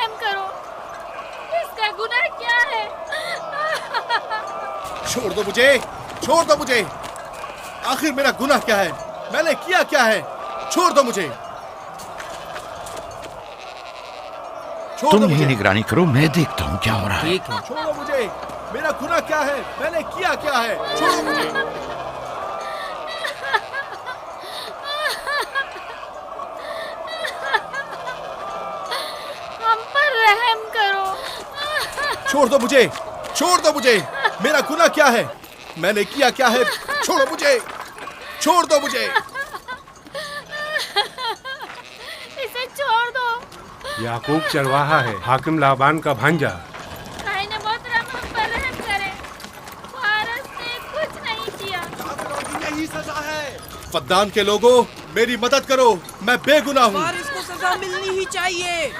रहम करो, इसका गुनाह क्या है? छोड़ दो मुझे, छोड़ दो मुझे। आखिर मेरा गुनाह क्या है? मैंने किया क्या है? छोड़ दो मुझे, छोड़ तुम दो ही मुझे। निगरानी करो, मैं देखता हूँ क्या हो रहा है। ठीक है। छोड़ो मुझे, मेरा गुनाह क्या है? मैंने किया क्या है? छोड़ो मुझे। हम पर रहम करो। छोड़ दो मुझे, छोड़ दो मुझे। मेरा गुनाह क्या है? मैंने किया क्या है? छोड़ो मुझे, छोड़ दो मुझे। इसे छोड़ दो। याकूब चरवाहा है, हाकिम लाबान का भांजा। भाई ने मोहतरम हम पर रहम करे, वारस ने कुछ नहीं किया। यही सजा है। फद्दान के लोगों, मेरी मदद करो, मैं बेगुनाह हूँ। वारिस को सजा मिलनी ही चाहिए।